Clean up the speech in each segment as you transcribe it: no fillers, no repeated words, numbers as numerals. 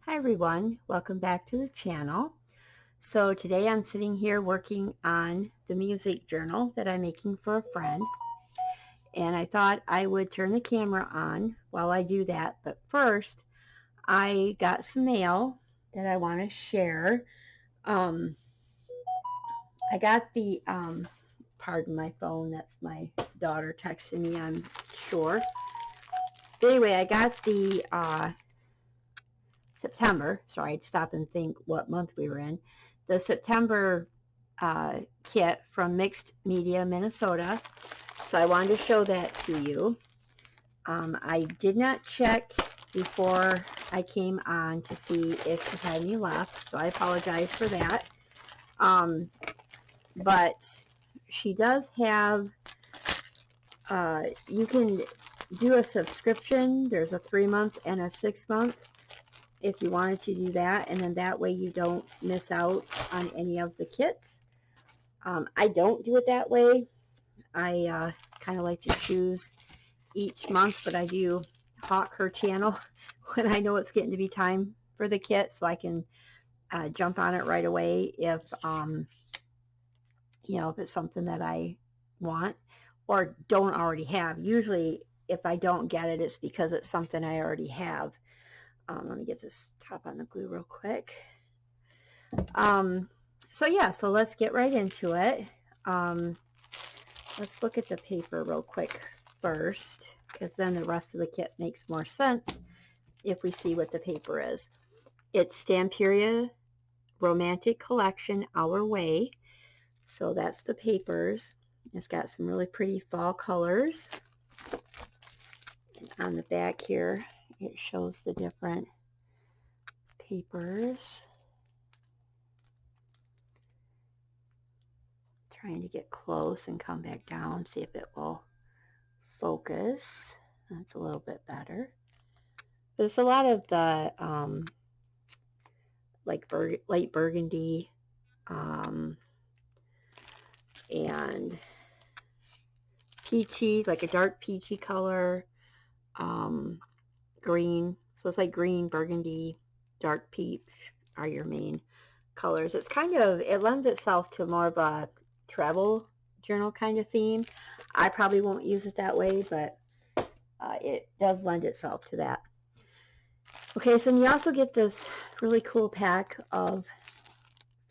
Hi everyone, welcome back to the channel. So today I'm sitting here working on the music journal that I'm making for a friend, and I thought I would turn the camera on while I do that. But first, I got some mail that I want to share. Um, I got the, pardon my phone, that's my daughter texting me, I'm sure. But anyway, I got the September, sorry, I'd stop and think what month we were in, the September kit from Mixed Media, Minnesota. So I wanted to show that to you. I did not check before I came on to see if she had any left, so I apologize for that. But she does have, you can do a subscription. There's a 3-month and a 6-month if you wanted to do that, and then that way you don't miss out on any of the kits. I don't do it that way. I kind of like to choose each month, but I do hawk her channel when I know it's getting to be time for the kit, so I can jump on it right away if if it's something that I want or don't already have. Usually if I don't get it, it's because it's something I already have. Let me get this top on the glue real quick. So yeah, so let's get right into it. Let's look at the paper real quick first, because then the rest of the kit makes more sense if we see what the paper is. It's Stamperia Romantic Collection Our Way. So that's the papers. It's got some really pretty fall colors. And on the back here, it shows the different papers. Trying to get close and come back down, see if it will focus. That's a little bit better. There's a lot of the like light burgundy and peachy, like a dark peachy color, green. So it's like green, burgundy, dark peach are your main colors. It's kind of, it lends itself to more of a travel journal kind of theme. I probably won't use it that way, but it does lend itself to that. Okay, so you also get this really cool pack of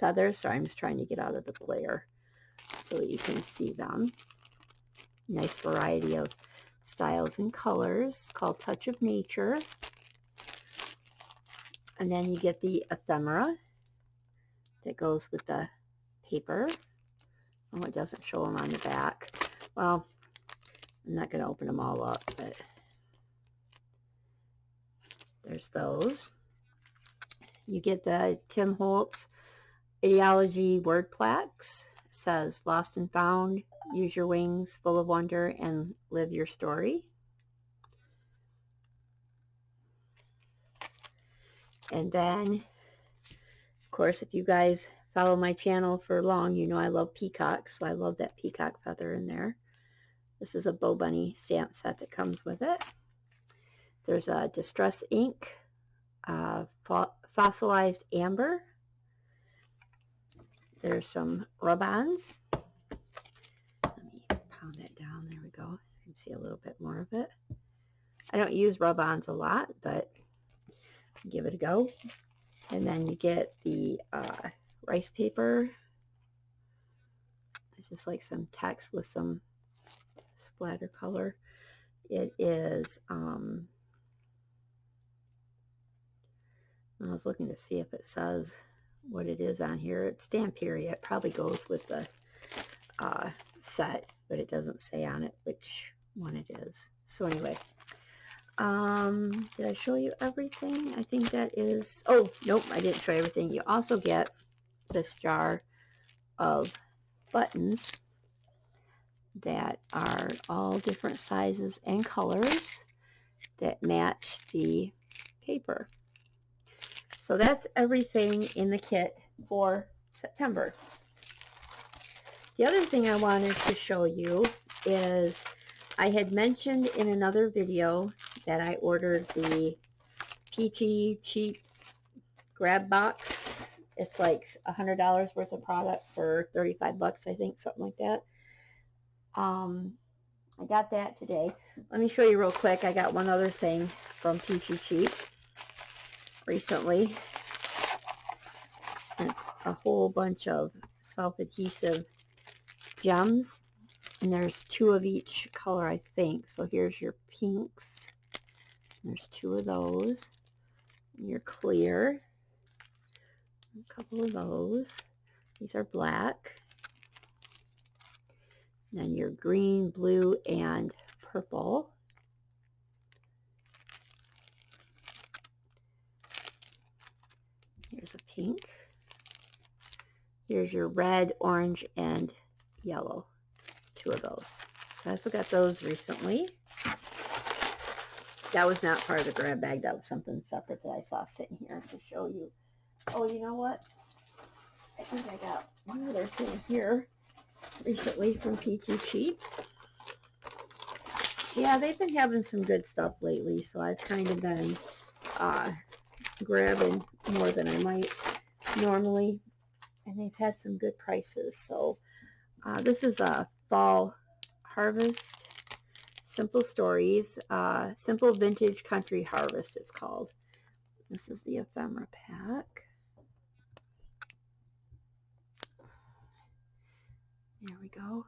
feathers. Sorry, I'm just trying to get out of the glare so that you can see them. Nice variety of styles and colors, called Touch of Nature. And then you get the ephemera that goes with the paper. Oh, it doesn't show them on the back. Well, I'm not going to open them all up, but there's those. You get the Tim Holtz Ideology word plaques. It says, lost and found, use your wings, full of wonder, and live your story. And then, of course, if you guys follow my channel for long, you know I love peacocks, so I love that peacock feather in there. This is a Bo Bunny stamp set that comes with it. There's a Distress Ink, Fossilized Amber. There's some rub-ons. Let me pound that down. There we go. You can see a little bit more of it. I don't use rub-ons a lot, but give it a go. And then you get the rice paper. It's just like some text with some splatter color. It is, I was looking to see if it says what it is on here. It's Stamperia. It probably goes with the set, but it doesn't say on it which one it is. So anyway, did I show you everything? I think that is, oh, nope, I didn't show you everything. You also get this jar of buttons that are all different sizes and colors that match the paper. So that's everything in the kit for September. The other thing I wanted to show you is I had mentioned in another video that I ordered the Peachy Cheap grab box. It's like $100 worth of product for 35 bucks, I think, something like that. I got that today. Let me show you real quick. I got one other thing from Peachy Cheap recently. And it's a whole bunch of self-adhesive gems. And there's 2 of each color, I think. So here's your pinks. There's 2 of those. And your clear. A couple of those. These are black. And then your green, blue, and purple. Here's a pink. Here's your red, orange, and yellow. 2 of those. So I also got those recently. That was not part of the grab bag. That was something separate that I saw sitting here to show you. Oh, you know what? I think I got one other thing here recently from Peachy Cheap. Yeah, they've been having some good stuff lately, so I've kind of been grabbing more than I might normally. And they've had some good prices. So this is a Fall Harvest Simple Stories, Simple Vintage Country Harvest it's called. This is the ephemera pack. There we go.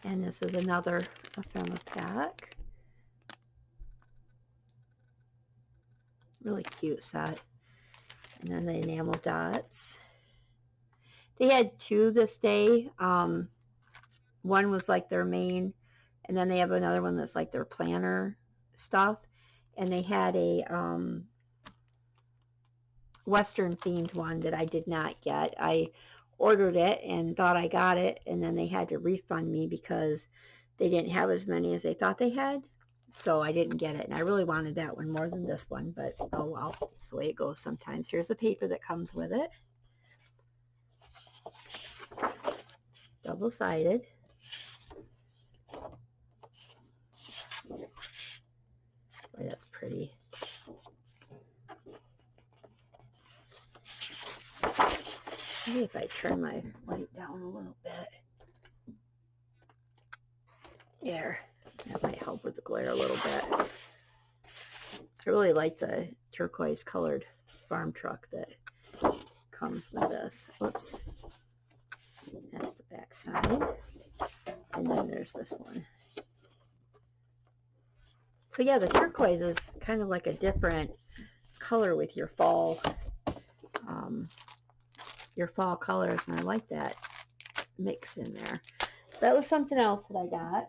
And this is another ephemera pack. Really cute set. And then the enamel dots. They had 2 this day. One was like their main, and then they have another one that's like their planner stuff. And they had a Western themed one that I did not get. I ordered it and thought I got it, and then they had to refund me because they didn't have as many as they thought they had. So I didn't get it, and I really wanted that one more than this one, but oh well, it's the way it goes sometimes. Here's the paper that comes with it. Double-sided. Boy, that's pretty. Maybe if I turn my light down a little bit. There. That might help with the glare a little bit. I really like the turquoise colored farm truck that comes with this. Oops. That's the back side. And then there's this one. So yeah, the turquoise is kind of like a different color with your fall colors, and I like that mix in there. So that was something else that I got.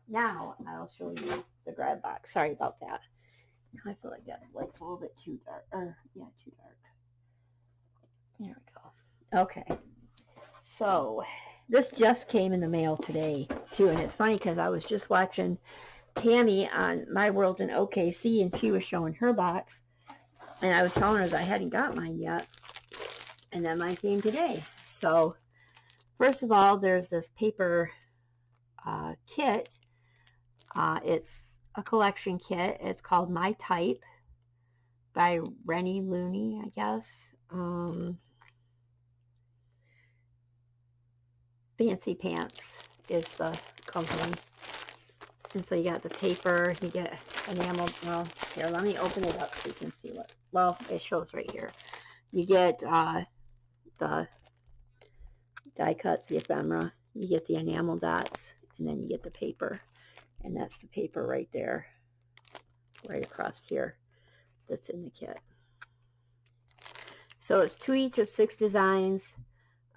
Now I'll show you the grab box. Sorry about that. I feel like that light's a little bit too dark. Yeah, too dark. There we go. Okay. So this just came in the mail today too, and it's funny because I was just watching Tammy on My World in OKC, and she was showing her box, and I was telling her that I hadn't got mine yet, and then mine came today. So first of all, there's this paper kit. It's a collection kit. It's called My Type by Rennie Looney, I guess. Fancy Pants is the company. And so you got the paper, you get enamel. Well, here, let me open it up so you can see what, well, it shows right here. You get the die cuts, the ephemera, you get the enamel dots, and then you get the paper. And that's the paper right there, right across here, that's in the kit. So it's 2 each of 6 designs,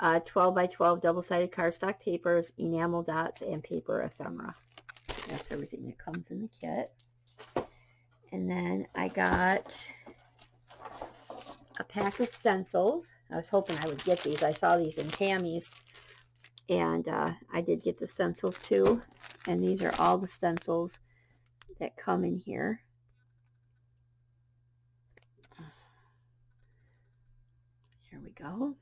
12 by 12 double-sided cardstock papers, enamel dots, and paper ephemera. That's everything that comes in the kit. And then I got a pack of stencils. I was hoping I would get these. I saw these in Tammy's, and I did get the stencils too. And these are all the stencils that come in here. Here we go.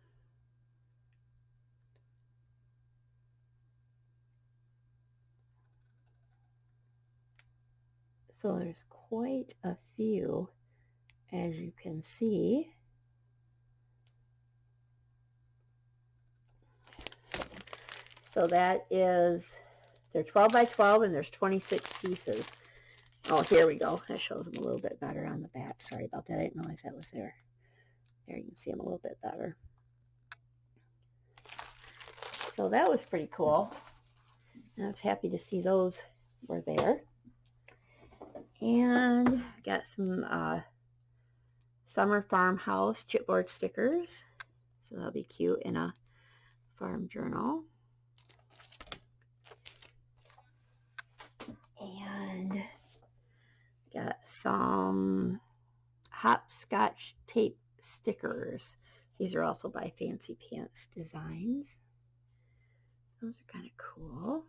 So there's quite a few, as you can see. So that is, they're 12 by 12 and there's 26 pieces. Oh, here we go. That shows them a little bit better on the back. Sorry about that. I didn't realize that was there. There you can see them a little bit better. So that was pretty cool. I was happy to see those were there. And got some summer farmhouse chipboard stickers. So that'll be cute in a farm journal. And got some hopscotch tape stickers. These are also by Fancy Pants Designs. Those are kind of cool.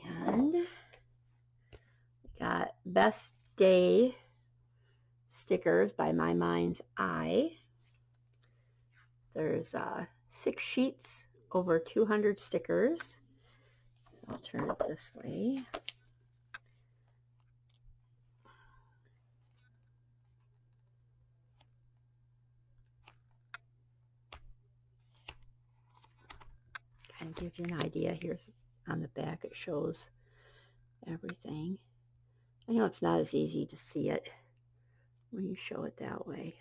And got Best Day stickers by My Mind's Eye. There's 6 sheets, over 200 stickers. So I'll turn it this way. Kind of gives you an idea. Here's on the back, it shows everything. I know it's not as easy to see it when you show it that way.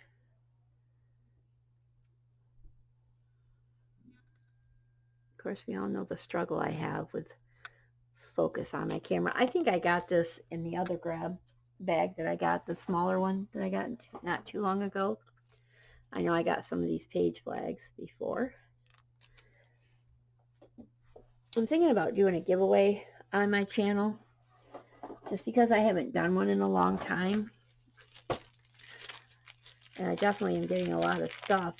Of course, we all know the struggle I have with focus on my camera. I think I got this in the other grab bag that I got, the smaller one that I got not too long ago. I know I got some of these page flags before. I'm thinking about doing a giveaway on my channel just because I haven't done one in a long time. And I definitely am getting a lot of stuff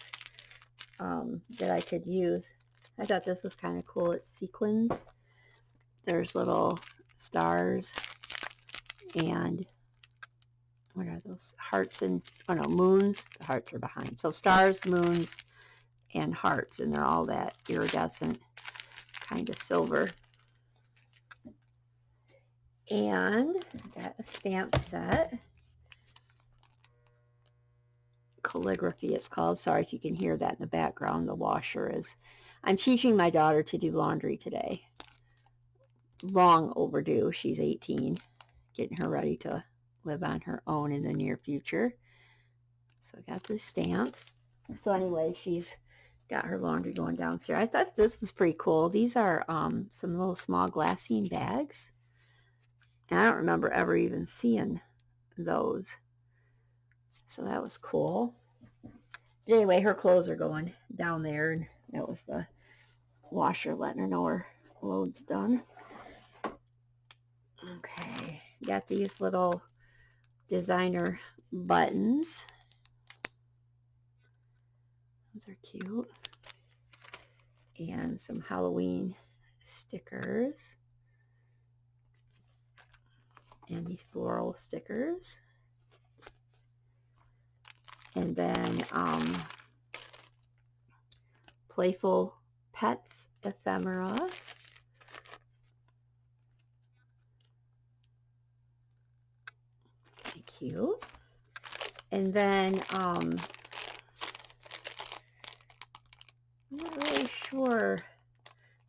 that I could use. I thought this was kind of cool. It's sequins. There's little stars and what are those? Hearts and, oh no, moons. The hearts are behind. So stars, moons, and hearts. And they're all that iridescent kind of silver. And got a stamp set. Calligraphy it's called. Sorry if you can hear that in the background. The washer is, I'm teaching my daughter to do laundry today. Long overdue. She's 18. Getting her ready to live on her own in the near future. So I got the stamps. So anyway, she's got her laundry going downstairs. I thought this was pretty cool. These are some little small glassine bags. And I don't remember ever even seeing those. So that was cool. But anyway, her clothes are going down there, and that was the washer letting her know her load's done. Okay, got these little designer buttons. Those are cute. And some Halloween stickers. And these floral stickers. And then Playful Pets ephemera. Kind of cute. And then I'm not really sure.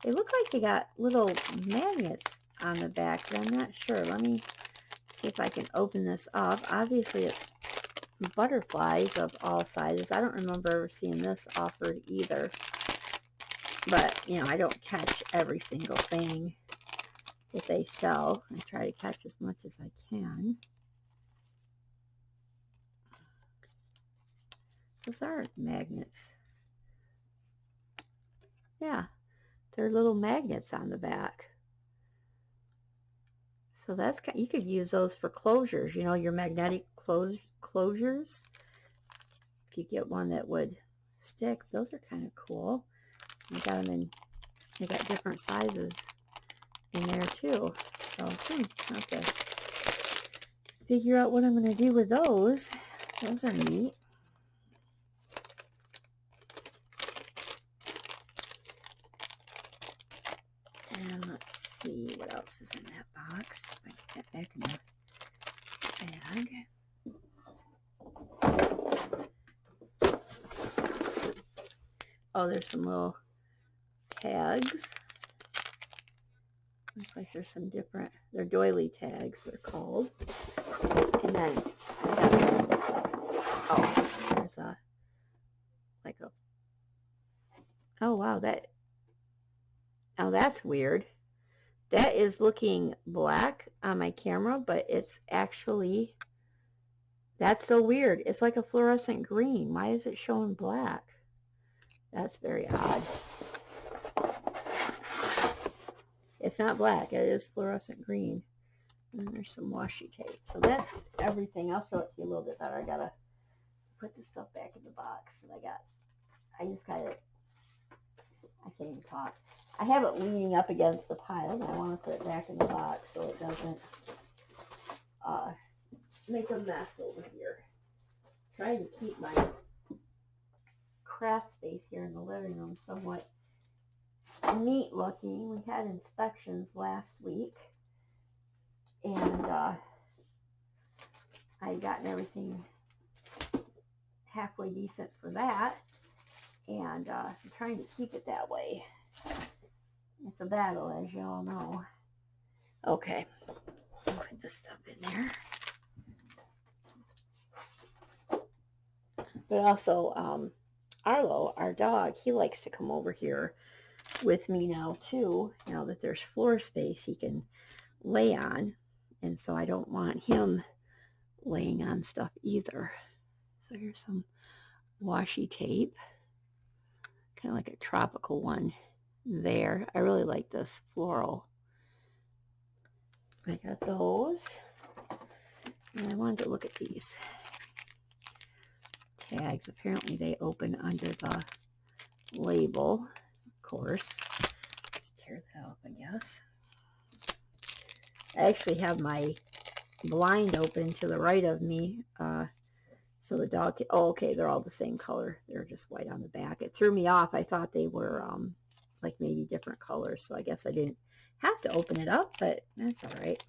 They look like they got little magnets on the back, but I'm not sure. Let me see if I can open this up. Obviously, it's butterflies of all sizes. I don't remember ever seeing this offered either. But, you know, I don't catch every single thing that they sell. I try to catch as much as I can. Those are magnets. Yeah, they're little magnets on the back. So that's, you could use those for closures, you know, your magnetic closures. If you get one that would stick, those are kind of cool. I got them in, they got different sizes in there too. So I'll have to figure out what I'm going to do with those. Those are neat. And let's see what else else is in that box? I get that back in the bag. Oh, there's some little tags. Looks like there's some different, they're doily tags, they're called. And then I got some, oh, there's a, like a, oh wow, that, now that's weird. That is looking black on my camera, but it's actually, that's so weird. It's like a fluorescent green. Why is it showing black? That's very odd. It's not black. It is fluorescent green. And there's some washi tape. So that's everything. I'll show it to you a little bit better. I gotta put this stuff back in the box that I got. I just got it. I can't even talk. I have it leaning up against the pile, and I want to put it back in the box so it doesn't make a mess over here. Trying to keep my craft space here in the living room somewhat neat looking. We had inspections last week, and I'd gotten everything halfway decent for that, and I'm trying to keep it that way. It's a battle, as you all know. Okay, I'll put this stuff in there. But also, Arlo, our dog, he likes to come over here with me now too. Now that there's floor space he can lay on, and so I don't want him laying on stuff either. So here's some washi tape, kind of like a tropical one there. I really like this floral. I got those, and I wanted to look at these tags. Apparently they open under the label, of course. Let's tear that up, I guess. I actually have my blind open to the right of me, so the dog can, oh, okay, they're all the same color. They're just white on the back. It threw me off. I thought they were like maybe different colors, so I guess I didn't have to open it up, but that's all right.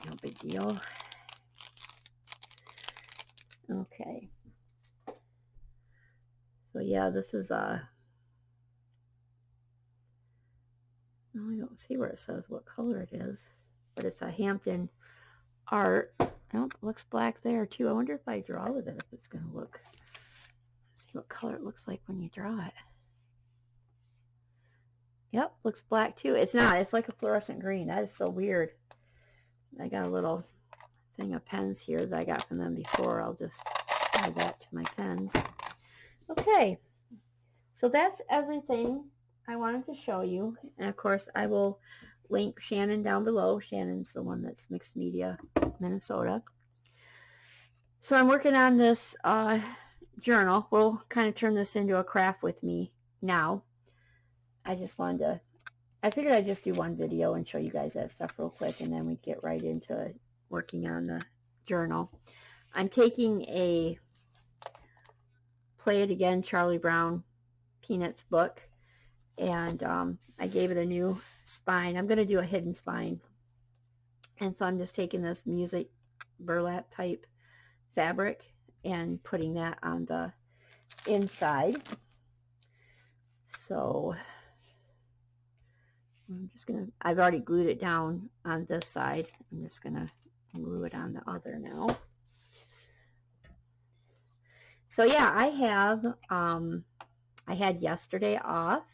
No big deal. Okay. So yeah, this is a, well, I don't see where it says what color it is, but it's a Hampton Art. Oh, it looks black there too. I wonder if I draw with it, if it's going to look, see what color it looks like when you draw it. Yep, looks black too. It's not. It's like a fluorescent green. That is so weird. I got a little thing of pens here that I got from them before. I'll just add that to my pens. Okay, so that's everything I wanted to show you. And of course, I will link Shannon down below. Shannon's the one that's Mixed Media Minnesota. So I'm working on this journal. We'll kind of turn this into a craft with me now. I just wanted to, I figured I'd just do one video and show you guys that stuff real quick, and then we'd get right into working on the journal. I'm taking a Play It Again Charlie Brown Peanuts book, and I gave it a new spine. I'm going to do a hidden spine, and so I'm just taking this music burlap type fabric and putting that on the inside. So I'm just going to, I've already glued it down on this side. I'm just going to glue it on the other now. So yeah, I have, I had yesterday off,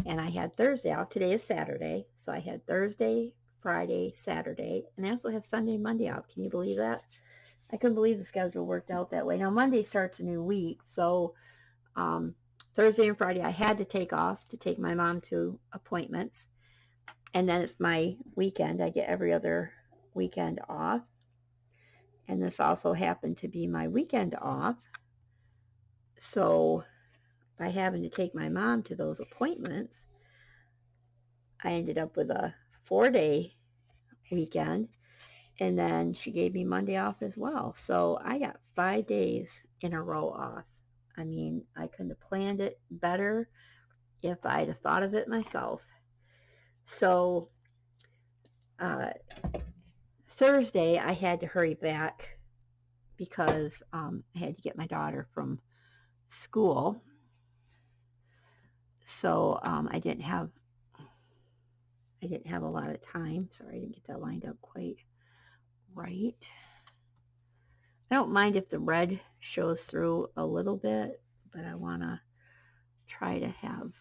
and I had Thursday off. Today is Saturday. So I had Thursday, Friday, Saturday, and I also have Sunday and Monday off. Can you believe that? I couldn't believe the schedule worked out that way. Now Monday starts a new week, so Thursday and Friday I had to take off to take my mom to appointments, and then it's my weekend. I get every other weekend off, and this also happened to be my weekend off. So by having to take my mom to those appointments, I ended up with a 4-day weekend, and then she gave me Monday off as well. So I got 5 days in a row off. I mean, I couldn't have planned it better if I'd have thought of it myself. So Thursday I had to hurry back because I had to get my daughter from school. So I didn't have a lot of time. Sorry, I didn't get that lined up quite right. I don't mind if the red shows through a little bit, but I want to try to have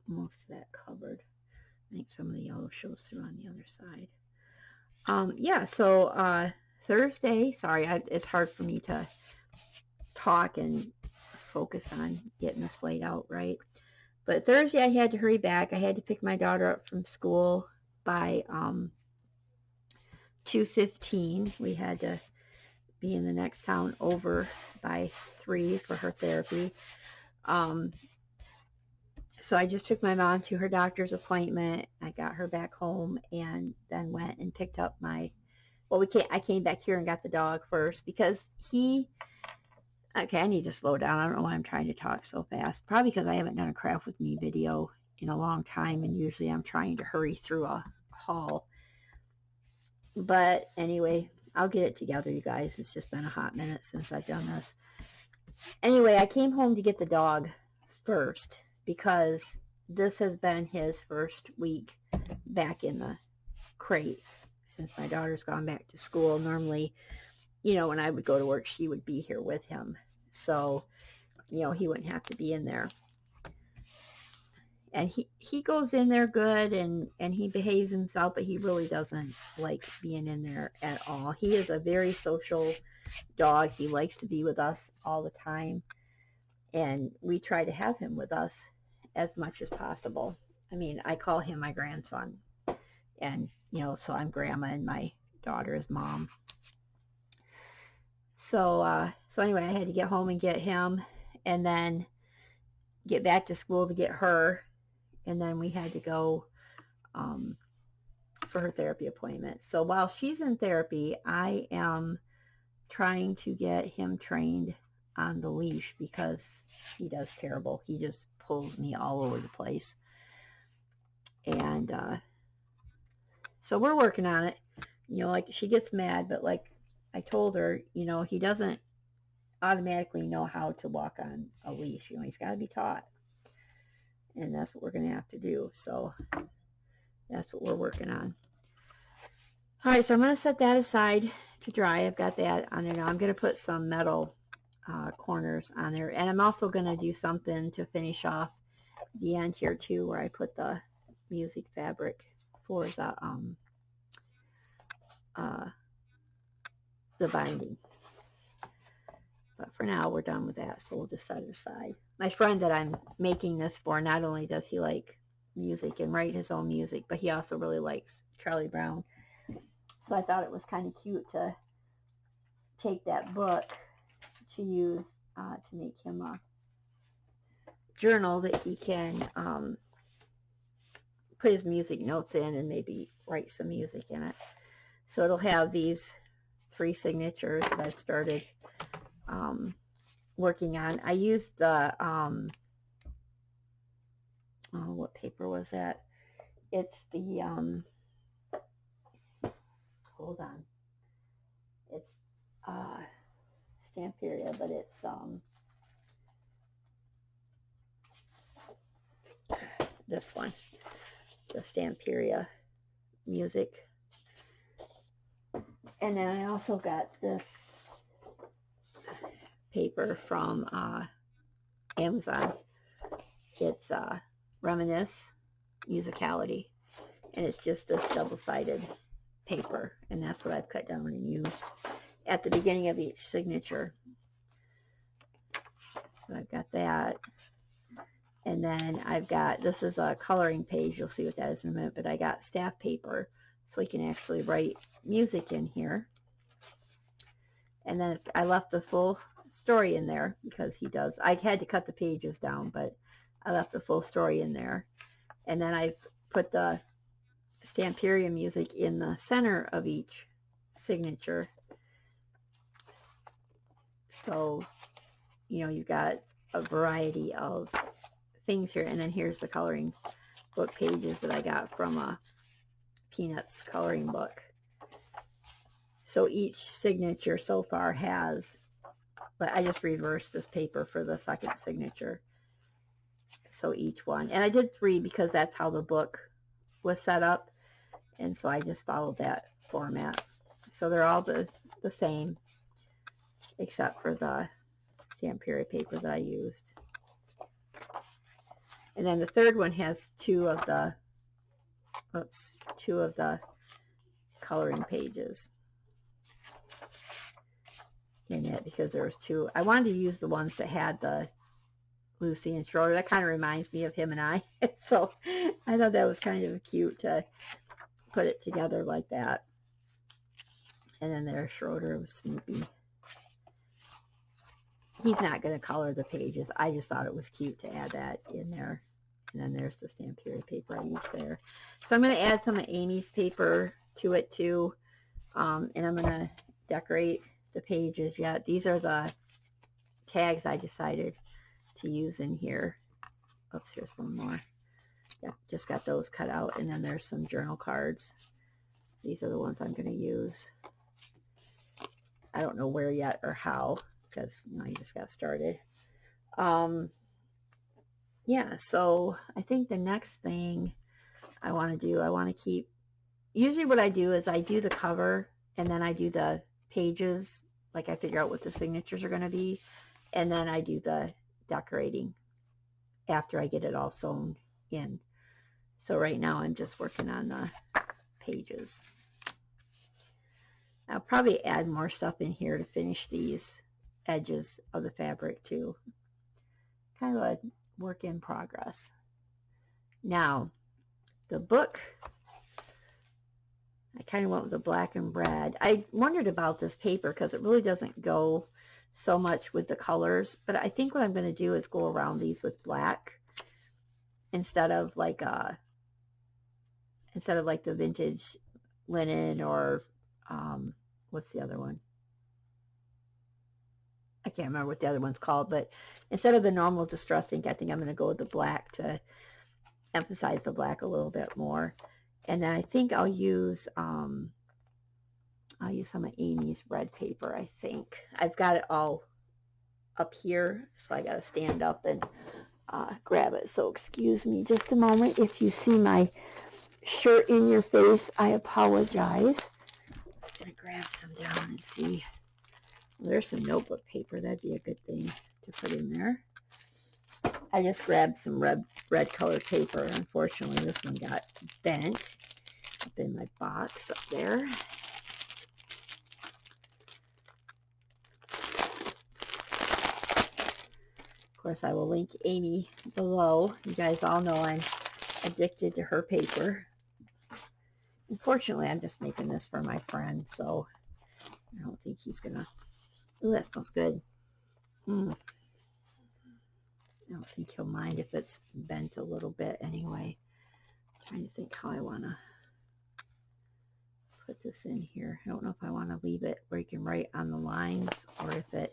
most of that covered. I think some of the yellow shows through on the other side. Yeah, so Thursday, sorry, it's hard for me to talk and focus on getting this laid out right. But Thursday I had to hurry back. I had to pick my daughter up from school by 2:15. We had to be in the next town over by 3 for her therapy. So I just took my mom to her doctor's appointment. I got her back home and then went and picked up I came back here and got the dog first because okay, I need to slow down. I don't know why I'm trying to talk so fast. Probably because I haven't done a craft with me video in a long time, and usually I'm trying to hurry through a haul. But anyway, I'll get it together, you guys. It's just been a hot minute since I've done this. Anyway, I came home to get the dog first because this has been his first week back in the crate since my daughter's gone back to school. Normally, when I would go to work, she would be here with him. So, he wouldn't have to be in there. And he goes in there good and he behaves himself, but he really doesn't like being in there at all. He is a very social dog. He likes to be with us all the time. And we try to have him with us as much as possible. I mean, I call him my grandson. And, so I'm grandma and my daughter is mom. So anyway, I had to get home and get him and then get back to school to get her. And then we had to go for her therapy appointment. So while she's in therapy, I am trying to get him trained on the leash because he does terrible. He just pulls me all over the place. And so we're working on it. Like she gets mad, but like I told her, he doesn't automatically know how to walk on a leash. He's got to be taught. And that's what we're going to have to do. So that's what we're working on. All right, so I'm going to set that aside to dry. I've got that on there now. I'm going to put some metal corners on there. And I'm also going to do something to finish off the end here too, where I put the music fabric for the binding. But for now, we're done with that, so we'll just set it aside. My friend that I'm making this for, not only does he like music and write his own music, but he also really likes Charlie Brown. So I thought it was kind of cute to take that book to use to make him a journal that he can put his music notes in and maybe write some music in it. So it'll have these 3 signatures that I started working on. I used the what paper was that? It's the hold on. It's Stamperia, but it's this one, the Stamperia music. And then I also got this paper from Amazon. It's Reminisce Musicality, and it's just this double-sided paper, and that's what I've cut down and used at the beginning of each signature. So I've got that, and then I've got, this is a coloring page, you'll see what that is in a minute, but I got staff paper so we can actually write music in here. And then I left the full story in there because he does. I had to cut the pages down, but I left the full story in there. And then I've put the Stamperia music in the center of each signature. So, you've got a variety of things here. And then here's the coloring book pages that I got from a Peanuts coloring book. So each signature so far has, but I just reversed this paper for the second signature. So each one, and I did 3 because that's how the book was set up, and so I just followed that format. So they're all the same, except for the Stamperia paper that I used. And then the third one has 2 of the coloring pages in it, because there was 2. I wanted to use the ones that had the Lucy and Schroeder. That kind of reminds me of him and I. So I thought that was kind of cute to put it together like that. And then there's Schroeder with Snoopy. He's not going to color the pages. I just thought it was cute to add that in there. And then there's the Stamperia paper I used there. So I'm going to add some of Amy's paper to it too. And I'm going to decorate the pages yet. These are the tags I decided to use in here. Oops, here's one more. Yeah, just got those cut out. And then there's some journal cards. These are the ones I'm going to use. I don't know where yet or how, because you just got started. Yeah, so I think the next thing I want to do, I want to keep, usually what I do is I do the cover and then I do the pages, like I figure out what the signatures are going to be, and then I do the decorating after I get it all sewn in. So right now I'm just working on the pages. I'll probably add more stuff in here to finish these edges of the fabric too. Kind of a work in progress. Now, the book, I kind of went with the black and red. I wondered about this paper because it really doesn't go so much with the colors, but I think what I'm going to do is go around these with black instead of like the vintage linen or what's the other one? I can't remember what the other one's called, but instead of the normal distress ink, I think I'm going to go with the black to emphasize the black a little bit more. And then I think I'll use some of Amy's red paper. I think I've got it all up here, so I got to stand up and grab it. So excuse me just a moment if you see my shirt in your face. I apologize. Just gonna grab some down and see. Well, there's some notebook paper. That'd be a good thing to put in there. I just grabbed some red colored paper. Unfortunately, this one got bent up in my box up there. Of course, I will link Amy below. You guys all know I'm addicted to her paper. Unfortunately, I'm just making this for my friend, so I don't think he's gonna. Ooh, that smells good. I don't think he'll mind if it's bent a little bit anyway. I'm trying to think how I want to put this in here. I don't know if I want to leave it where you can write on the lines, or if I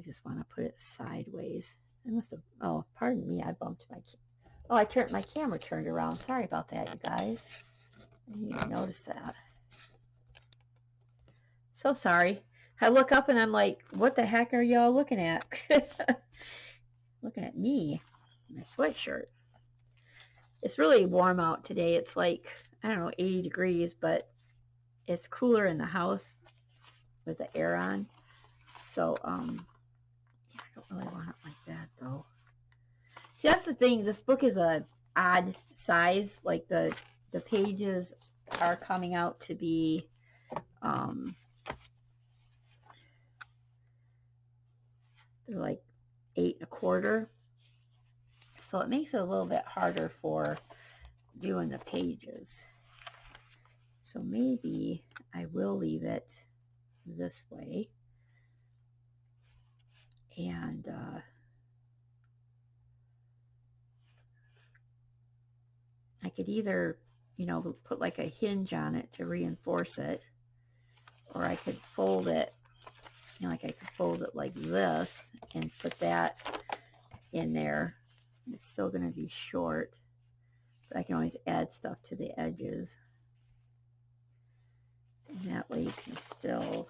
just want to put it sideways. I must have, oh, pardon me, I bumped my, my camera turned around. Sorry about that, you guys. I didn't even notice that. So sorry. I look up and I'm like, what the heck are y'all looking at? Looking at me, my sweatshirt. It's really warm out today. It's like, I don't know, 80 degrees, but it's cooler in the house with the air on. So, yeah, I don't really want it like that though. See, that's the thing. This book is a odd size. Like the pages are coming out to be, they're like 8 1/4. So it makes it a little bit harder for doing the pages. So maybe I will leave it this way. And I could either, put like a hinge on it to reinforce it, or I could fold it, like I could fold it like this and put that in there It's still going to be short, but I can always add stuff to the edges. And that way you can still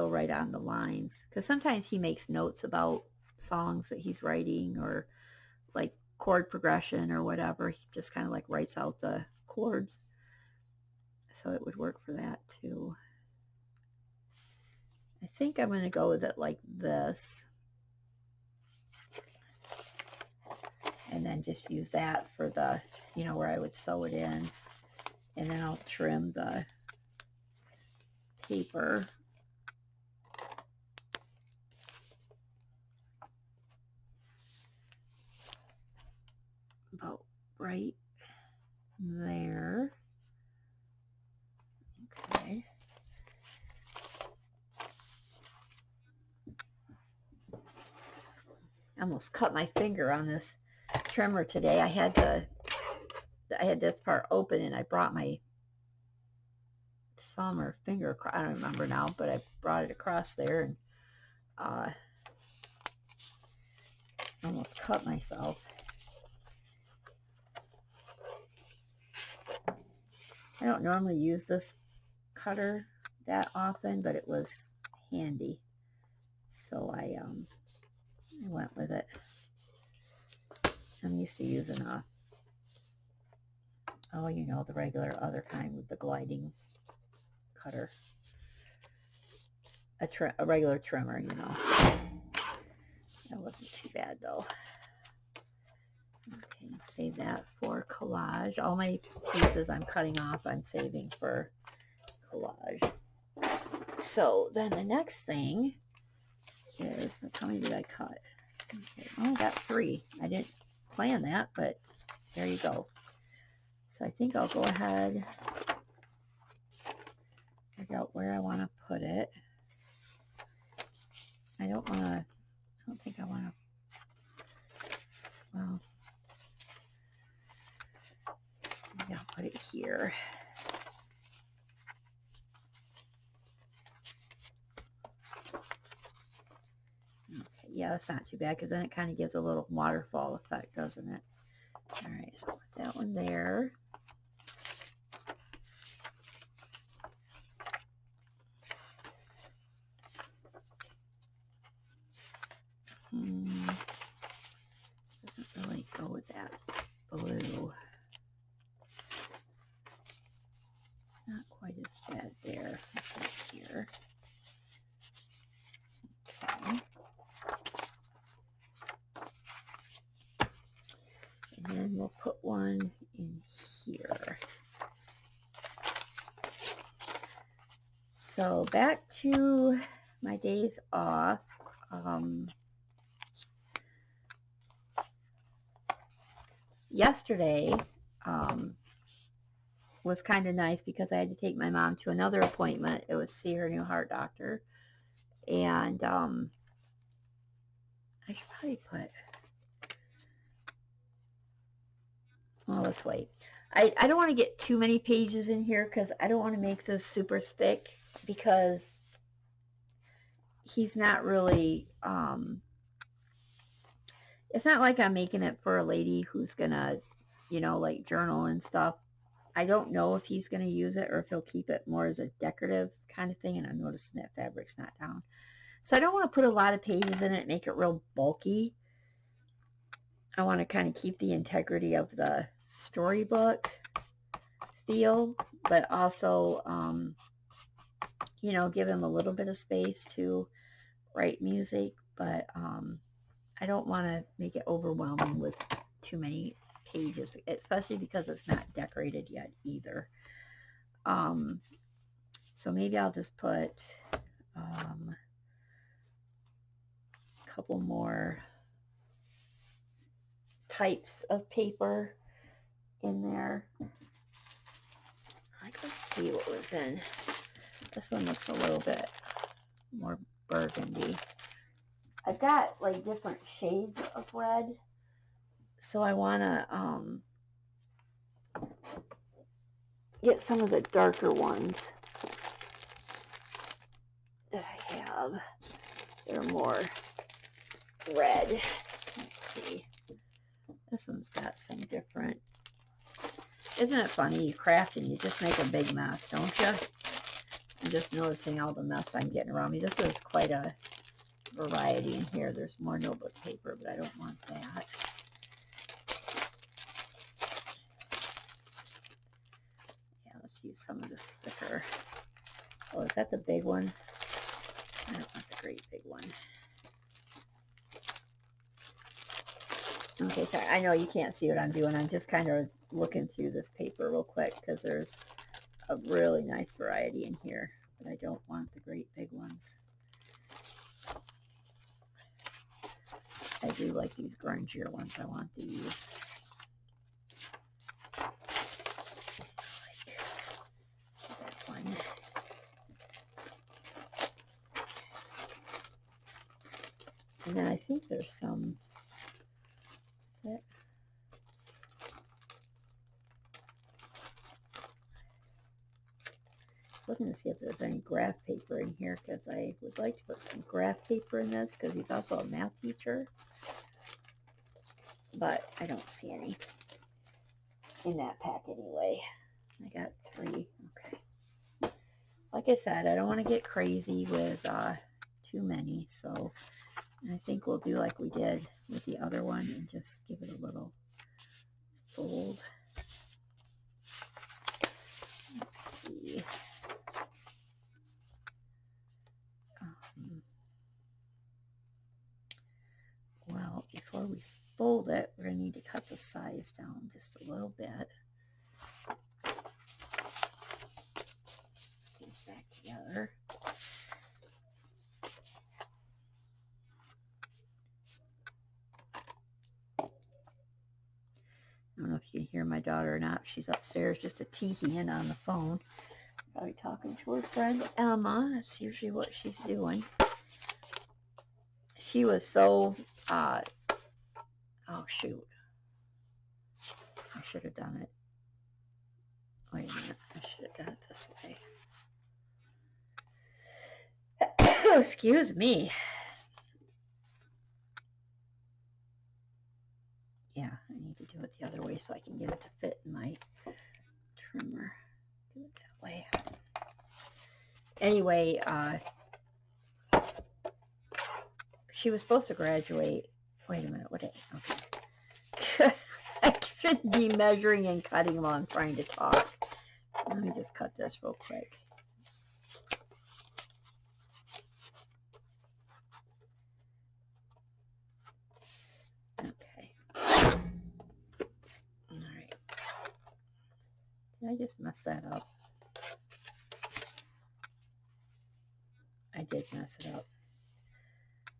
write on the lines. Because sometimes he makes notes about songs that he's writing, or like chord progression or whatever. He just kind of like writes out the chords. So it would work for that too. I think I'm going to go with it like this. And then just use that for the, you know, where I would sew it in. And then I'll trim the paper. About right there. Okay. I almost cut my finger on this trimmer today. I had this part open and I brought my thumb or finger across, I don't remember now, but I brought it across there and almost cut myself. I don't normally use this cutter that often, but it was handy, so I went with it. I'm used to using the regular other kind with the gliding cutter, a regular trimmer, you know. That wasn't too bad though. Okay, save that for collage. All my pieces I'm cutting off, I'm saving for collage. So then the next thing is, how many did I cut? Okay, I only got 3. I didn't plan that, but there you go. So I think I'll go ahead, figure out where I want to put it. I don't think I want to, well, maybe I'll put it here. Okay, yeah, that's not too bad, because then it kind of gives a little waterfall effect, doesn't it? All right, so put that one there. Doesn't really go with that blue. Not quite as bad there. Right here. Okay. And then we'll put one in here. So back to my days off. Yesterday was kind of nice because I had to take my mom to another appointment. It was see her new heart doctor. And I should probably put, well, let's wait. I don't want to get too many pages in here because I don't want to make this super thick, because he's not really, it's not like I'm making it for a lady who's gonna, you know, like journal and stuff. I don't know if he's gonna use it or if he'll keep it more as a decorative kind of thing, and I'm noticing that fabric's not down. So I don't want to put a lot of pages in it, make it real bulky. I want to kind of keep the integrity of the storybook feel, but also, you know, give him a little bit of space to write music, but I don't want to make it overwhelming with too many pages, especially because it's not decorated yet either. So maybe I'll just put a couple more types of paper in there. Let's see what was in. This one looks a little bit more burgundy. I've got like different shades of red, so I want to get some of the darker ones that I have. that are more red. Let's see. This one's got some different. Isn't it funny? You craft and you just make a big mess, don't you? I'm just noticing all the mess I'm getting around me. This is quite a variety in here. There's more notebook paper, but I don't want that. Yeah, let's use some of this thicker. Oh, is that the big one? I don't want the great big one. Okay, sorry. I know you can't see what I'm doing. I'm just kind of looking through this paper real quick because there's a really nice variety in here, but I don't want the great big ones. I do like these grungier ones. I want these. That one. And then I think there's some. Is that? Looking to see if there's any graph paper in here because I would like to put some graph paper in this because he's also a math teacher, but I don't see any in that pack anyway. I got 3. Okay. Like I said, I don't want to get crazy with too many, so I think we'll do like we did with the other one and just give it a little fold. Let's see. Well, before we fold it, we're going to need to cut the size down just a little bit. Get it back together. I don't know if you can hear my daughter or not. She's upstairs just a tee-heeing on the phone. Probably talking to her friend Emma. That's usually what she's doing. She was so, oh shoot. I should have done it. Wait a minute. I should have done it this way. Excuse me. Yeah, I need to do it the other way so I can get it to fit in my trimmer. Do it that way. Anyway, she was supposed to graduate. Wait a minute. What? Okay. I shouldn't be measuring and cutting while I'm trying to talk. Let me just cut this real quick. Okay. All right. Did I just mess that up? I did mess it up.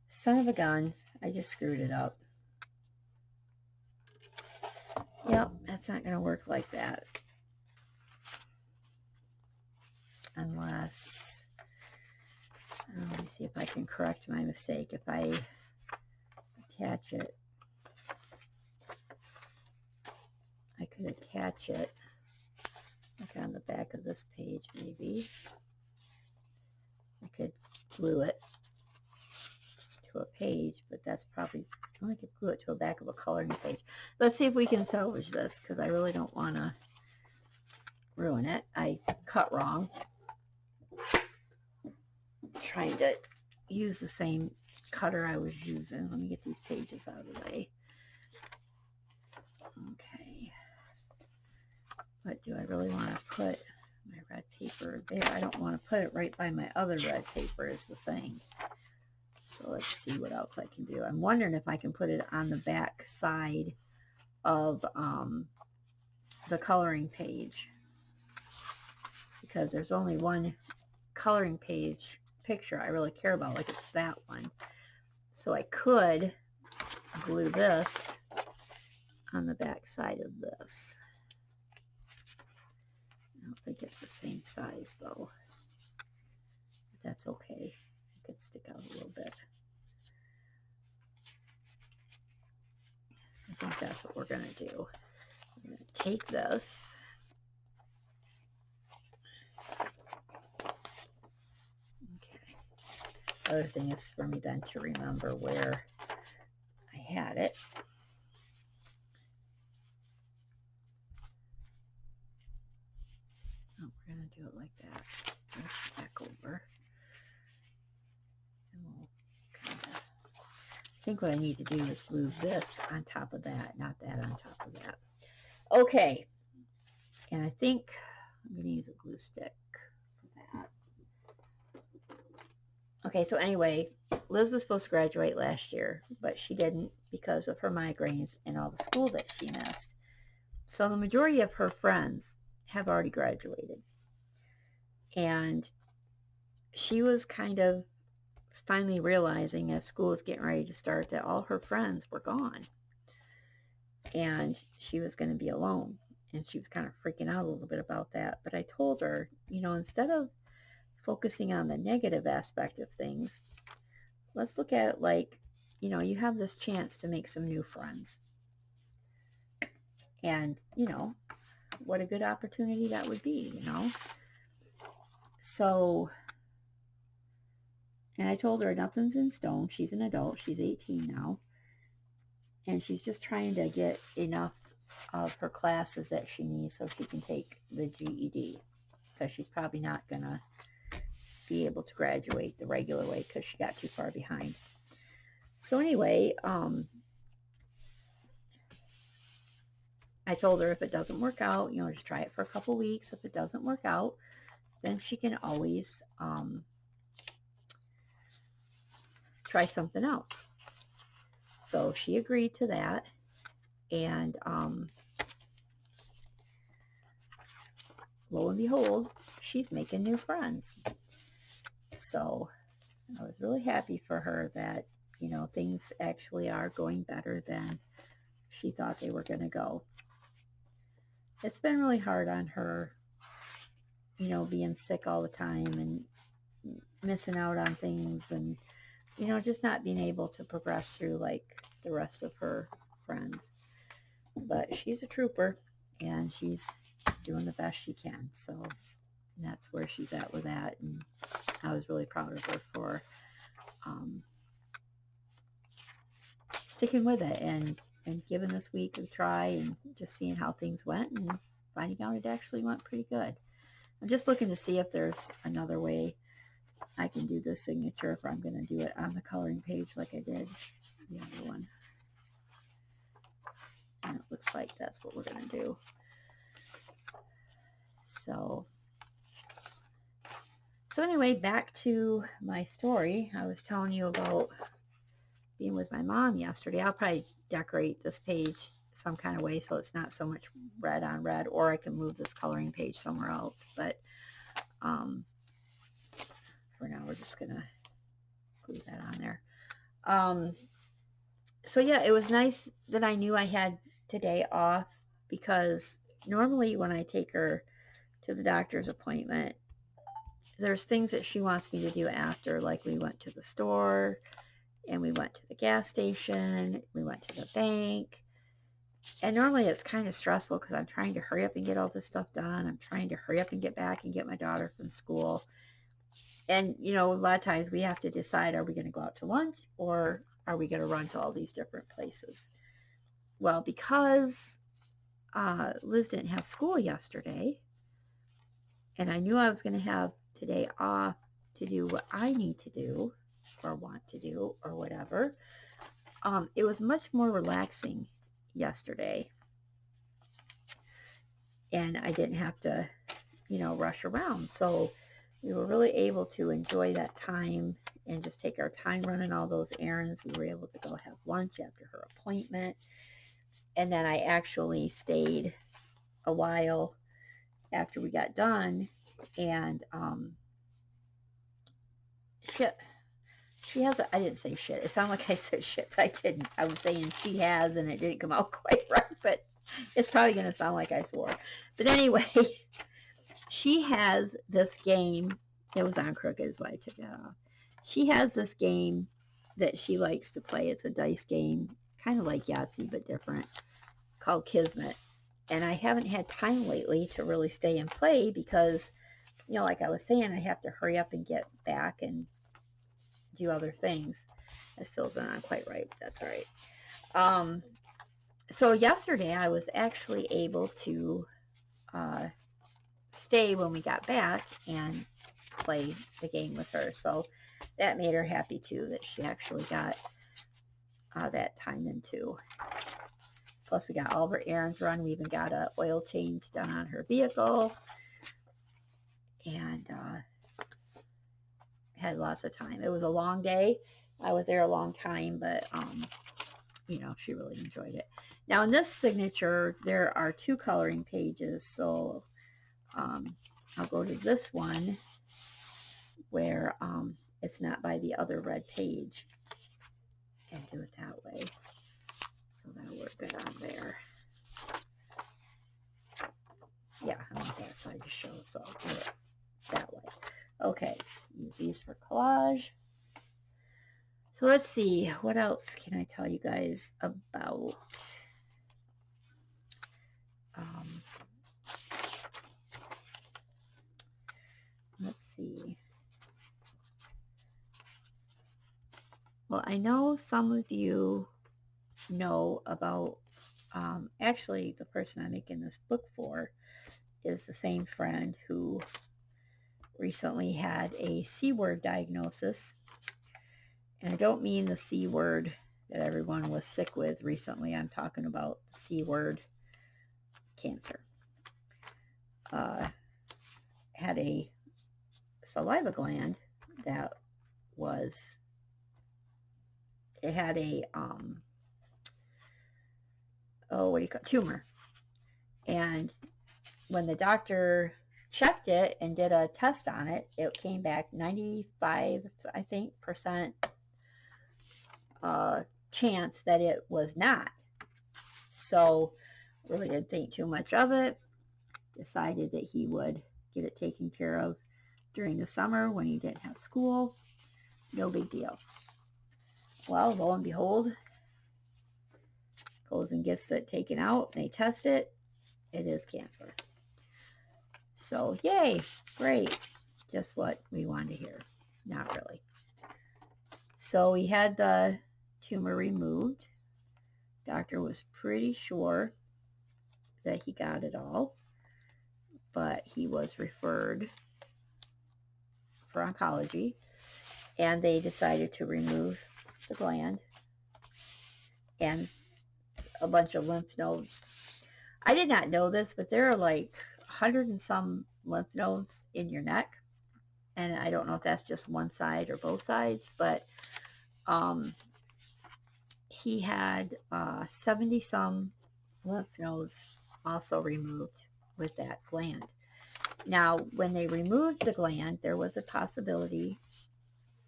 Son of a gun. I just screwed it up. Yep, that's not going to work like that. Unless, let me see if I can correct my mistake. If I attach it, I could attach it like on the back of this page maybe. I could glue it to a page, but that's probably, I could glue it to the back of a coloring page. Let's see if we can salvage this because I really don't want to ruin it. I cut wrong. Trying to use the same cutter I was using. Let me get these pages out of the way. Okay. But do I really want to put my red paper there? I don't want to put it right by my other red paper is the thing. So let's see what else I can do. I'm wondering if I can put it on the back side of the coloring page. Because there's only one coloring page picture I really care about, like it's that one. So I could glue this on the back side of this. I don't think it's the same size though. But that's okay. It could stick out a little bit. I think that's what we're going to do. We're going to take this. other thing is for me then to remember where I had it. Oh, we're going to do it like that. Brush back over. And we'll kind of, I think what I need to do is glue this on top of that, not that on top of that. Okay. And I think I'm going to use a glue stick for that. Okay, so anyway, Liz was supposed to graduate last year, but she didn't because of her migraines and all the school that she missed. So the majority of her friends have already graduated. And she was kind of finally realizing as school was getting ready to start that all her friends were gone. And she was going to be alone. And she was kind of freaking out a little bit about that. But I told her, instead of focusing on the negative aspect of things, let's look at it like, you have this chance to make some new friends. And, what a good opportunity that would be, So, and I told her nothing's in stone. She's an adult. She's 18 now. And she's just trying to get enough of her classes that she needs so she can take the GED. Because she's probably not going to be able to graduate the regular way because she got too far behind. So anyway, I told her if it doesn't work out, just try it for a couple weeks. If it doesn't work out, then she can always try something else. So she agreed to that, and lo and behold, she's making new friends. So I was really happy for her that, things actually are going better than she thought they were going to go. It's been really hard on her, being sick all the time and missing out on things and, just not being able to progress through like the rest of her friends. But she's a trooper and she's doing the best she can. So that's where she's at with that. And I was really proud of her for sticking with it and giving this week a try and just seeing how things went and finding out it actually went pretty good. I'm just looking to see if there's another way I can do the signature, if I'm going to do it on the coloring page like I did the other one. And it looks like that's what we're going to do. So anyway, back to my story. I was telling you about being with my mom yesterday. I'll probably decorate this page some kind of way so it's not so much red on red, or I can move this coloring page somewhere else. But for now, we're just going to glue that on there. So yeah, it was nice that I knew I had today off, because normally when I take her to the doctor's appointment, there's things that she wants me to do after, like we went to the store and we went to the gas station, we went to the bank. And normally it's kind of stressful because I'm trying to hurry up and get all this stuff done. I'm trying to hurry up and get back and get my daughter from school. And, a lot of times we have to decide, are we going to go out to lunch or are we going to run to all these different places? Well, because Liz didn't have school yesterday, and I knew I was going to have today off to do what I need to do or want to do or whatever, it was much more relaxing yesterday. And I didn't have to, rush around. So we were really able to enjoy that time and just take our time running all those errands. We were able to go have lunch after her appointment. And then I actually stayed a while after we got done. And she has I didn't say shit. It sounded like I said shit, but I didn't. I was saying she has, and it didn't come out quite right. But it's probably going to sound like I swore. But anyway, she has this game. It was on crooked is why I took it off. She has this game that she likes to play. It's a dice game, kind of like Yahtzee, but different, called Kismet. And I haven't had time lately to really stay and play because, like I was saying, I have to hurry up and get back and do other things. It still isn't on quite right, but that's all right. So yesterday I was actually able to stay when we got back and play the game with her. So that made her happy too, that she actually got that time in too. Plus we got all of her errands run. We even got an oil change done on her vehicle. And had lots of time. It was a long day. I was there a long time, but you know, she really enjoyed it. Now in this signature, there are 2 coloring pages. So I'll go to this one where it's not by the other red page and do it that way. So that'll work good on there. Yeah, I want that side to show, so I'll do it that way. Okay, use these for collage. So let's see, what else can I tell you guys about? Let's see. Well, I know some of you know about, actually the person I'm making this book for is the same friend who recently had a C-word diagnosis. And I don't mean the C word that everyone was sick with recently. I'm talking about the C word, cancer. Had a saliva gland that was, it had a, tumor. And when the doctor checked it and did a test on it, it came back 95, I think, percent chance that it was not. So really didn't think too much of it. Decided that he would get it taken care of during the summer when he didn't have school. No big deal. Well, lo and behold, goes and gets it taken out. They test it. It is cancer. So yay, great. Just what we wanted to hear. Not really. So we had the tumor removed. Doctor was pretty sure that he got it all, but he was referred for oncology, and they decided to remove the gland and a bunch of lymph nodes. I did not know this, but there are like 100 and some lymph nodes in your neck, and I don't know if that's just one side or both sides, but he had 70 some lymph nodes also removed with that gland. Now, when they removed the gland, there was a possibility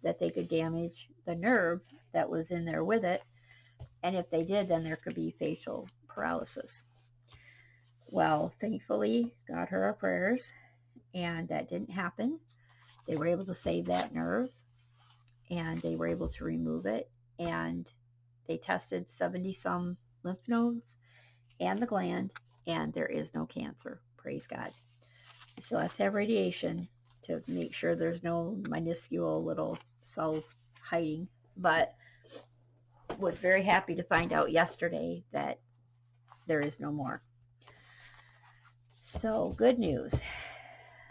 that they could damage the nerve that was in there with it, and if they did, then there could be facial paralysis. Well, thankfully, got her our prayers, and that didn't happen. They were able to save that nerve, and they were able to remove it, and they tested 70 some lymph nodes and the gland, and there is no cancer. Praise God. You still have to have radiation to make sure there's no minuscule little cells hiding, but was very happy to find out yesterday that there is no more. So good news.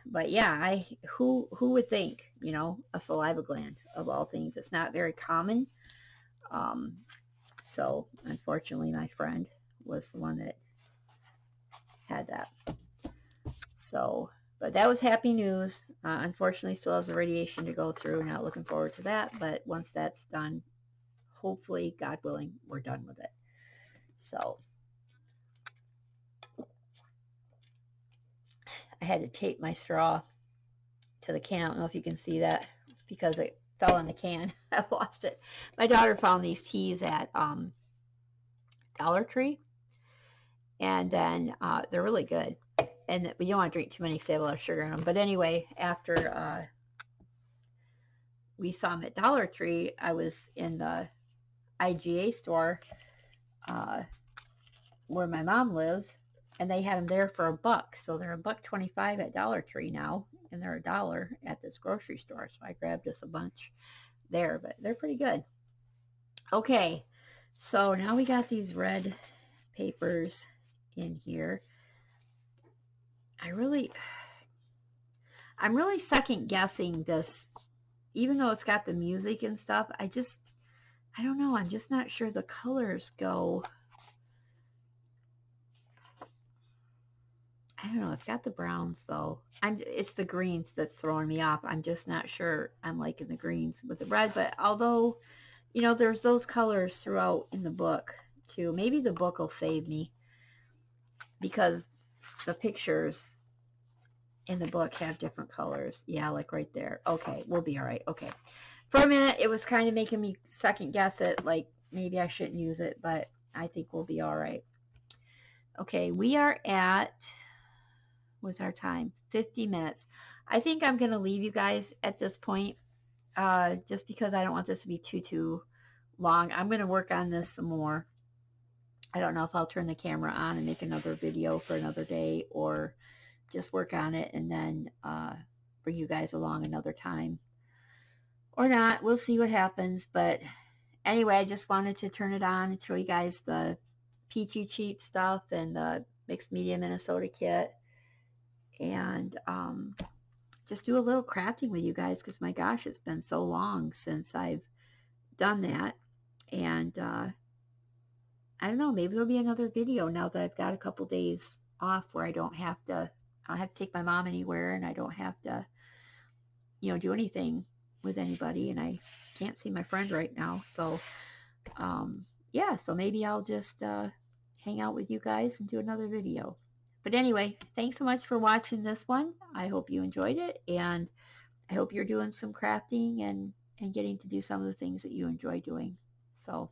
But yeah, who would think, you know, a saliva gland of all things? It's not very common. So unfortunately, my friend was the one that had that. So, but that was happy news. Unfortunately, still has the radiation to go through. Not looking forward to that. But once that's done, hopefully, God willing, we're done with it. So I had to tape my straw to the can. I don't know if you can see that because it fell in the can. I lost it. My daughter found these teas at Dollar Tree, and then they're really good. And you don't want to drink too many, they have a lot of sugar in them. But anyway, after we saw them at Dollar Tree, I was in the IGA store where my mom lives, and they had them there for $1. So they're $1.25 at Dollar Tree now, and they're $1 at this grocery store. So I grabbed us a bunch there, but they're pretty good. Okay, so now we got these red papers in here. I'm really second guessing this, even though it's got the music and stuff. I don't know. I'm just not sure the colors go. I don't know. It's got the browns though. It's the greens that's throwing me off. I'm just not sure I'm liking the greens with the red. But although, you know, there's those colors throughout in the book too. Maybe the book will save me because the pictures in the book have different colors. Yeah, like right there. Okay, we'll be all right. Okay. For a minute, it was kind of making me second guess it, like maybe I shouldn't use it, but I think we'll be all right. Okay, we are at, what's our time? 50 minutes. I think I'm going to leave you guys at this point, just because I don't want this to be too long. I'm going to work on this some more. I don't know if I'll turn the camera on and make another video for another day, or just work on it and then bring you guys along another time. Or not. We'll see what happens. But anyway, I just wanted to turn it on and show you guys the Peachy Cheap stuff and the Mixed Media Minnesota kit. And just do a little crafting with you guys because, my gosh, it's been so long since I've done that. And I don't know, maybe there'll be another video now that I've got a couple days off where I don't have to take my mom anywhere, and I don't have to, you know, do anything with anybody, and I can't see my friend right now. So yeah, so maybe I'll just hang out with you guys and do another video. But anyway, thanks so much for watching this one. I hope you enjoyed it, and I hope you're doing some crafting and getting to do some of the things that you enjoy doing. So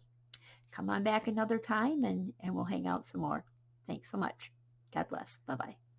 come on back another time, and we'll hang out some more. Thanks so much. God bless. Bye-bye.